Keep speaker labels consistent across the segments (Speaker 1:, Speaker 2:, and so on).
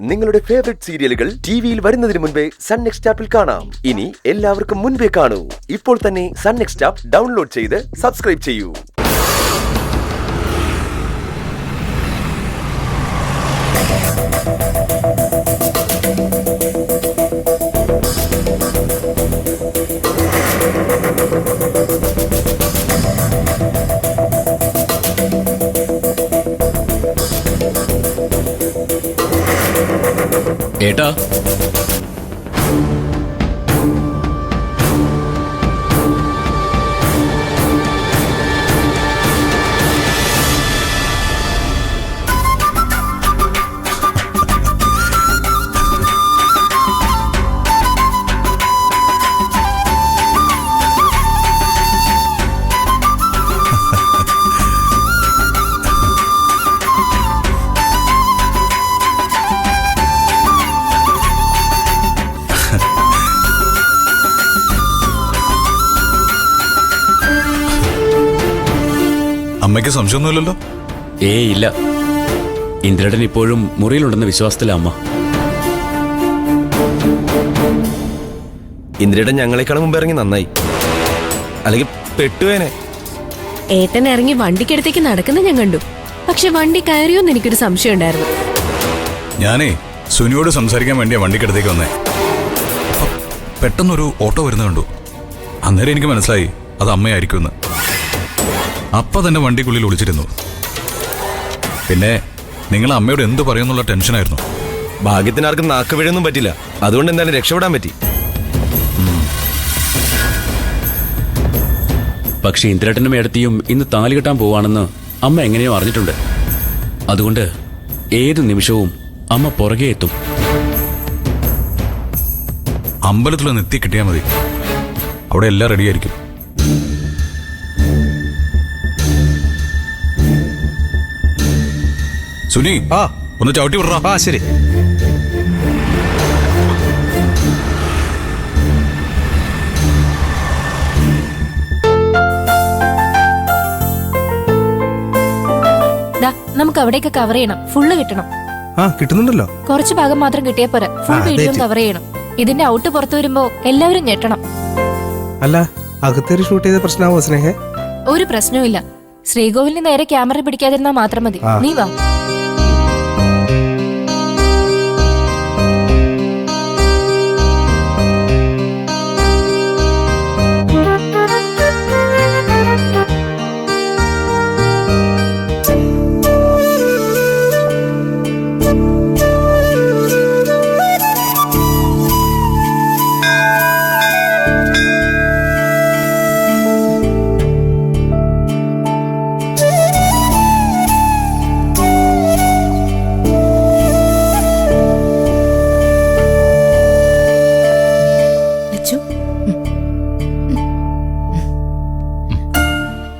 Speaker 1: നിങ്ങളുടെ ഫേവറേറ്റ് സീരിയലുകൾ ടിവിയിൽ വരുന്നതിന് മുൻപേ സൺ നെക്സ്റ്റ് ആപ്പിൽ കാണാം. ഇനി എല്ലാവർക്കും മുൻപേ കാണൂ. ഇപ്പോൾ തന്നെ സൺ നെക്സ്റ്റ് ആപ്പ് ഡൗൺലോഡ് ചെയ്ത് സബ്സ്ക്രൈബ് ചെയ്യൂ.
Speaker 2: ഏട്ടാ,
Speaker 3: അമ്മയ്ക്ക് സംശയമൊന്നുമില്ലല്ലോ?
Speaker 2: ഇല്ല. ഇന്ദ്രേട്ടൻ ഇപ്പോഴും മുറിയിലുണ്ടെന്ന വിശ്വാസത്തില അമ്മ.
Speaker 4: ഇന്ദ്രേട്ടൻ ഞങ്ങളെക്കാളും മുമ്പ് ഇറങ്ങി നന്നായി, അല്ലെങ്കിൽ പെട്ടുവേനെ.
Speaker 5: ഏട്ടൻ ഇറങ്ങി വണ്ടിക്കടുത്തേക്ക് നടക്കുന്ന ഞാൻ കണ്ടു. പക്ഷെ വണ്ടി കയറിയോന്ന് എനിക്കൊരു സംശയം ഉണ്ടായിരുന്നു.
Speaker 3: ഞാനേ സുനിയോട് സംസാരിക്കാൻ വേണ്ടിയാ വണ്ടിക്കടുത്തേക്ക് വന്നേ. പെട്ടെന്നൊരു ഓട്ടോ വരുന്ന കണ്ടു. അന്നേരം എനിക്ക് മനസ്സിലായി അത് അമ്മയായിരിക്കുമെന്ന്. അപ്പ തന്നെ വണ്ടിക്കുള്ളിൽ ഒളിച്ചിരുന്നു. പിന്നെ നിങ്ങൾ അമ്മയോട് എന്ത് പറയുന്നുള്ള ടെൻഷനായിരുന്നു.
Speaker 4: ഭാഗ്യത്തിന് ആർക്കും നാക്ക് വീഴൊന്നും പറ്റില്ല. അതുകൊണ്ട് എന്തായാലും രക്ഷപ്പെടാൻ പറ്റി.
Speaker 2: പക്ഷെ ഇന്ദ്രേട്ടനും ഏടത്തിയും ഇന്ന് താലി കെട്ടാൻ പോവാണെന്ന് അമ്മ എങ്ങനെയോ അറിഞ്ഞിട്ടുണ്ട്. അതുകൊണ്ട് ഏത് നിമിഷവും അമ്മ പുറകെ എത്തും.
Speaker 3: അമ്പലത്തിലൊന്ന് എത്തി കിട്ടിയാൽ മതി, അവിടെ എല്ലാം റെഡിയായിരിക്കും. സുനി, ഒന്ന് ചവിട്ടി വിടറാ.
Speaker 4: ശരി.
Speaker 5: നമുക്ക് അവിടേക്ക് കവർ ചെയ്യണം. ഫുള്ള് കിട്ടണം.
Speaker 6: കിട്ടുന്നുണ്ടല്ലോ.
Speaker 5: കുറച്ച് ഭാഗം മാത്രം കിട്ടിയാ പോരാ, ഫുൾ വീഡിയോ കവർ ചെയ്യണം. ഇതിന്റെ ഔട്ട് പുറത്തു വരുമ്പോ എല്ലാവരും ഞെട്ടണം.
Speaker 6: അല്ല, അകത്തേറി ഷൂട്ട് ചെയ്ത പ്രശ്നമാവോ സ്നേഹ?
Speaker 5: ഒരു പ്രശ്നവുമില്ല. ശ്രീകോവിലിന് നേരെ ക്യാമറ പിടിക്കാതിരുന്നാ മാത്രം മതി. നീ വാ.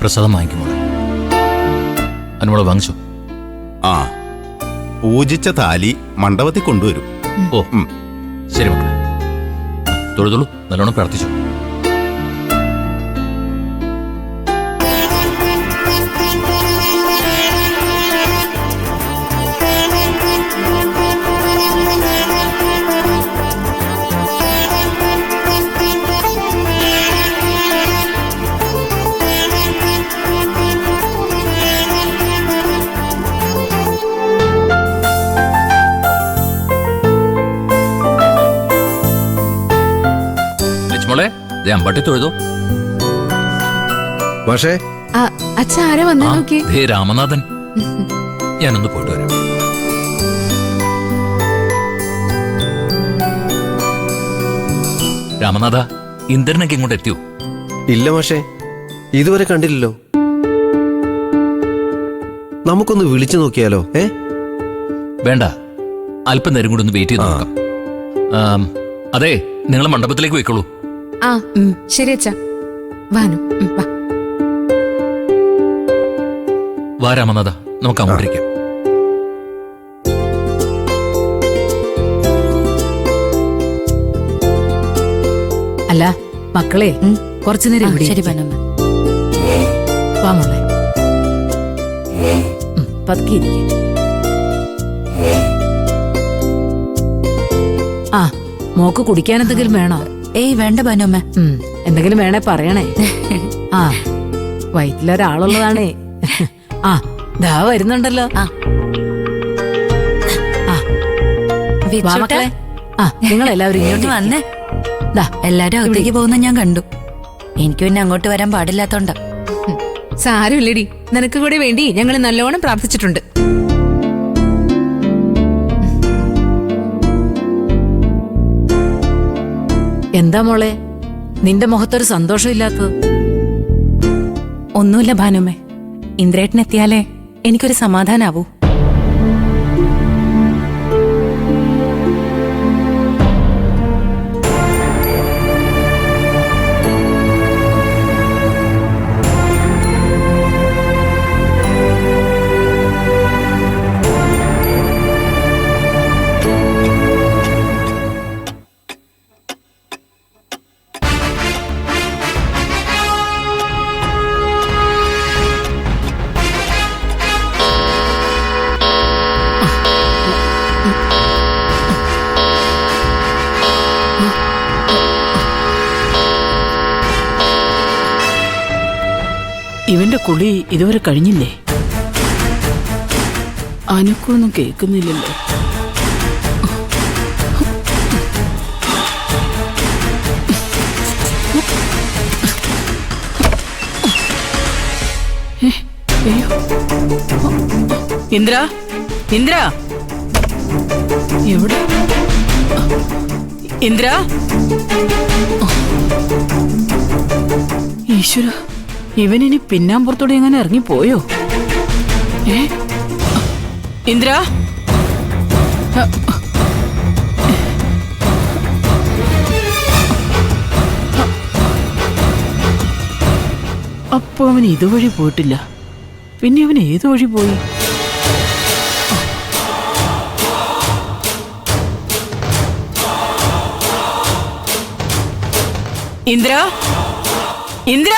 Speaker 7: പ്രസാദം വാങ്ങിക്കുമോ? അനുമോളെ വാങ്ങിച്ചോ?
Speaker 8: പൂജിച്ച താലി മണ്ഡപത്തിൽ കൊണ്ടുവരും.
Speaker 7: ഓ ശരി മക്കളെ, തൊഴുതൊളു, നല്ലോണം പ്രാർത്ഥിച്ചു. അമ്പട്ടി തൊഴുതോ.
Speaker 8: പക്ഷേ
Speaker 7: രാമനാഥൻ, ഞാനൊന്ന് പോയിട്ട് വരാം. രാമനാഥ, ഇന്ദ്രനൊക്കെ ഇങ്ങോട്ട് എത്തിയോ?
Speaker 4: ഇല്ല പക്ഷേ, ഇതുവരെ കണ്ടില്ലല്ലോ. നമുക്കൊന്ന് വിളിച്ചു നോക്കിയാലോ?
Speaker 7: വേണ്ട, അല്പം നേരം കൂടി ഒന്ന് വെയിറ്റ് ചെയ്ത് നോക്കാം. അതെ, നിങ്ങൾ മണ്ഡപത്തിലേക്ക് പോയിക്കോളൂ.
Speaker 5: ശരി അച്ഛാ. വാനു,
Speaker 7: വാ രാമനാഥ, നമുക്ക് അങ്ങോട്ടിരിക്കാം.
Speaker 9: അല്ല മക്കളെ, കുറച്ചു നേരം ശരി പനമ്മ വാ മോളെ, പതുക്കിയിരിക്കും. ആ മോക്ക് കുടിക്കാൻ എന്തെങ്കിലും വേണോ?
Speaker 10: ഏയ് വേണ്ട ഭാനുമ്മ.
Speaker 9: എന്തെങ്കിലും വേണേ പറയണേ. ആ വയറ്റിലൊരാളുള്ളതാണേ. ആ ദാ വരുന്നുണ്ടല്ലോ. ആ വാ മക്കളെ. ആ നിങ്ങൾ എല്ലാവരും ഇങ്ങോട്ട്
Speaker 10: വന്നേ.
Speaker 9: ദാ
Speaker 10: എല്ലാരും അകത്തേക്ക് പോകുന്ന ഞാൻ കണ്ടു. എനിക്ക് പിന്നെ അങ്ങോട്ട് വരാൻ പാടില്ലാത്തോണ്ടാ.
Speaker 5: സാരമില്ലടി, നിനക്ക് കൂടി വേണ്ടി ഞങ്ങൾ നല്ലോണം പ്രാർത്ഥിച്ചിട്ടുണ്ട്.
Speaker 9: എന്താ മോളെ നിന്റെ മുഖത്തൊരു സന്തോഷമില്ലാത്തത്?
Speaker 10: ഒന്നുമില്ല ഭാനുമ്മേ, ഇന്ദ്രേട്ടനെത്തിയാലേ എനിക്കൊരു സമാധാനാവൂ.
Speaker 11: ഇവന്റെ കുളി ഇതുവരെ കഴിഞ്ഞില്ലേ? അനക്കൊന്നും കേൾക്കുന്നില്ലല്ലോ. ഇന്ദ്ര, ഇന്ദ്ര എവിടെ? ഇന്ദ്ര, ഈശ്വര, ഇവനിനി പിന്നാമ്പുറത്തോടെ എങ്ങനെ ഇറങ്ങിപ്പോയോ? ഇന്ദ്ര, അപ്പൊ അവൻ ഇതുവഴി പോയിട്ടില്ല, പിന്നെ അവൻ ഏതു വഴി പോയി? ഇന്ദ്ര, ഇന്ദ്ര,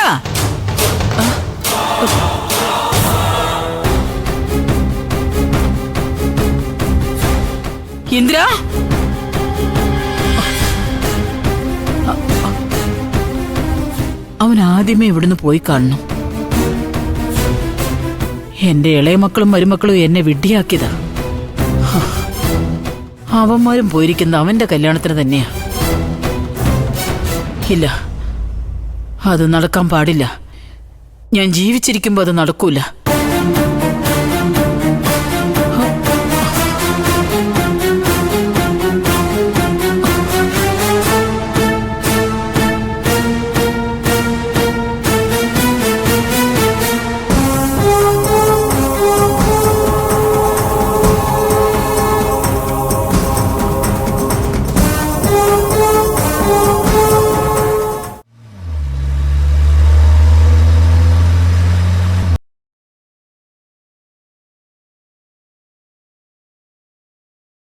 Speaker 11: ഇന്ദ്ര, അവൻ ആദ്യമേ ഇവിടുന്ന് പോയി കാണണം. എന്റെ ഇളയ മക്കളും മരുമക്കളും എന്നെ വിഡ്ഢിയാക്കിയതാ. അവന്മാരും പോയിരിക്കുന്ന അവന്റെ കല്യാണത്തിന് തന്നെയാ. ഇല്ല, അത് നടക്കാൻ പാടില്ല. ഞാൻ ജീവിച്ചിരിക്കുമ്പോ അത് നടക്കൂല.